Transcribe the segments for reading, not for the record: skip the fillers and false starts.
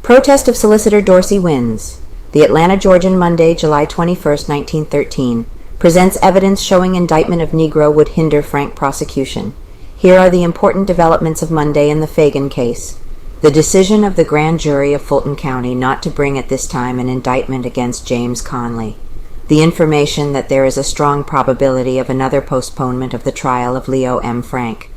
Protest of Solicitor Dorsey wins. The Atlanta Georgian, Monday, July 21, 1913, presents evidence showing indictment of Negro would hinder frank prosecution. Here are the important developments of Monday in the Phagan case. The decision of the grand jury of Fulton County not to bring at this time an indictment against James Conley. The information that there is a strong probability of another postponement of the trial of Leo M. Frank.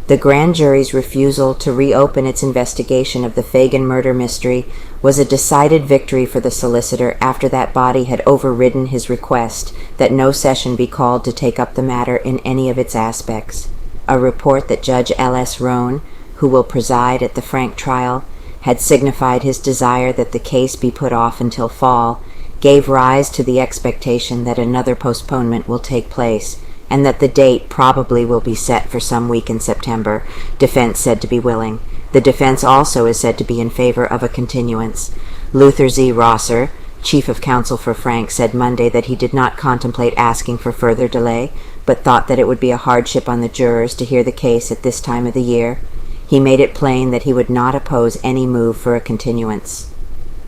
The grand jury's refusal to reopen its investigation of the Phagan murder mystery was a decided victory for the solicitor after that body had overridden his request that no session be called to take up the matter in any of its aspects. A report that Judge L.S. Roan, who will preside at the Frank trial, had signified his desire that the case be put off until fall, gave rise to the expectation that another postponement will take place, and that the date probably will be set for some week in September. Defense said to be willing. The defense also is said to be in favor of a continuance. Luther Z. Rosser, chief of counsel for Frank, said Monday that he did not contemplate asking for further delay, but thought that it would be a hardship on the jurors to hear the case at this time of the year. He made it plain that he would not oppose any move for a continuance.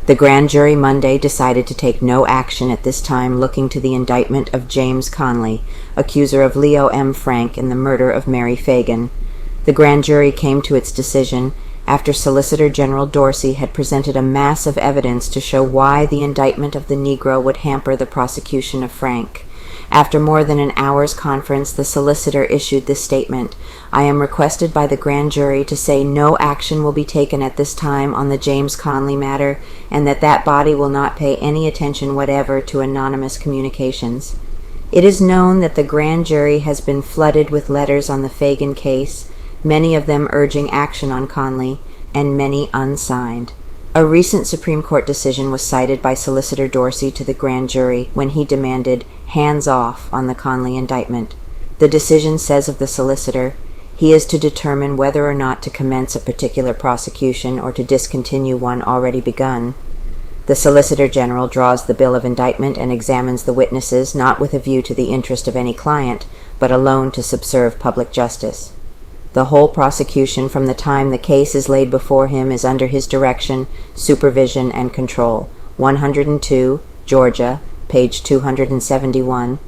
The grand jury Monday decided to take no action at this time looking to the indictment of James Conley, accuser of Leo M. Frank in the murder of Mary Phagan. The grand jury came to its decision after Solicitor General Dorsey had presented a mass of evidence to show why the indictment of the Negro would hamper the prosecution of Frank. After more than an hour's conference, the solicitor issued this statement: "I am requested by the grand jury to say no action will be taken at this time on the James Conley matter, and that body will not pay any attention whatever to anonymous communications." It is known that the grand jury has been flooded with letters on the Phagan case, many of them urging action on Conley, and many unsigned. A recent Supreme Court decision was cited by Solicitor Dorsey to the grand jury when he demanded hands off on the Conley indictment. The decision says of the solicitor, he is to determine whether or not to commence a particular prosecution or to discontinue one already begun. The Solicitor General draws the bill of indictment and examines the witnesses not with a view to the interest of any client, but alone to subserve public justice. The whole prosecution from the time the case is laid before him is under his direction, supervision, and control. 102, Georgia, page 271.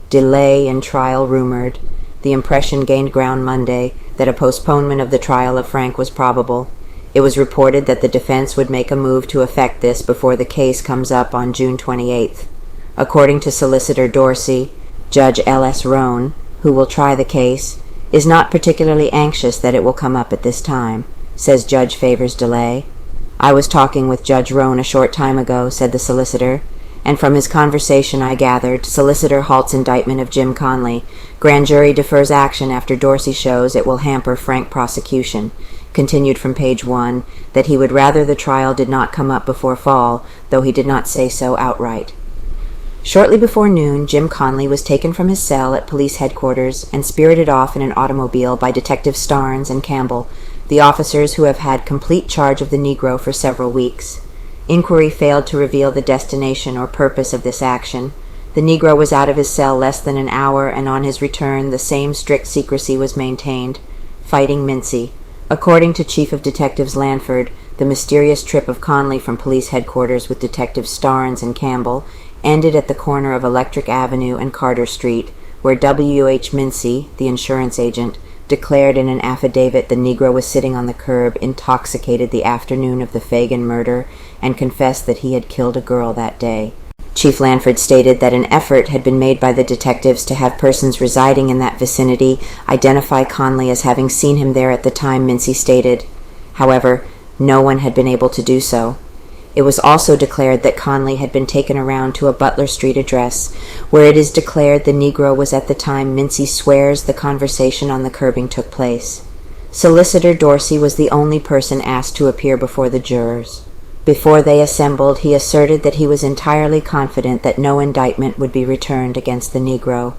Delay in trial rumored. The impression gained ground Monday that a postponement of the trial of Frank was probable. It was reported that the defense would make a move to effect this before the case comes up on June 28th. According to Solicitor Dorsey, Judge L.S. Roan, who will try the case, is not particularly anxious that it will come up at this time, says Judge favors delay. "I was talking with Judge Roan a short time ago," said the solicitor, "and from his conversation I gathered, solicitor halts indictment of Jim Conley. Grand jury defers action after Dorsey shows it will hamper frank prosecution." Continued from page 1, that he would rather the trial did not come up before fall, though he did not say so outright. Shortly before noon, Jim Conley was taken from his cell at police headquarters and spirited off in an automobile by Detectives Starnes and Campbell, the officers who have had complete charge of the Negro for several weeks. Inquiry failed to reveal the destination or purpose of this action. The Negro was out of his cell less than an hour, and on his return the same strict secrecy was maintained. Fighting Mincy. According to Chief of Detectives Lanford, the mysterious trip of Conley from police headquarters with Detectives Starnes and Campbell ended at the corner of Electric Avenue and Carter Street, where W.H. Mincy, the insurance agent, declared in an affidavit the Negro was sitting on the curb intoxicated the afternoon of the Phagan murder and confessed that he had killed a girl that day. Chief Lanford stated that an effort had been made by the detectives to have persons residing in that vicinity identify Conley as having seen him there at the time Mincy stated. However, no one had been able to do so. It was also declared that Conley had been taken around to a Butler Street address, where it is declared the Negro was at the time Mincy swears the conversation on the curbing took place. Solicitor Dorsey was the only person asked to appear before the jurors. Before they assembled, he asserted that he was entirely confident that no indictment would be returned against the Negro.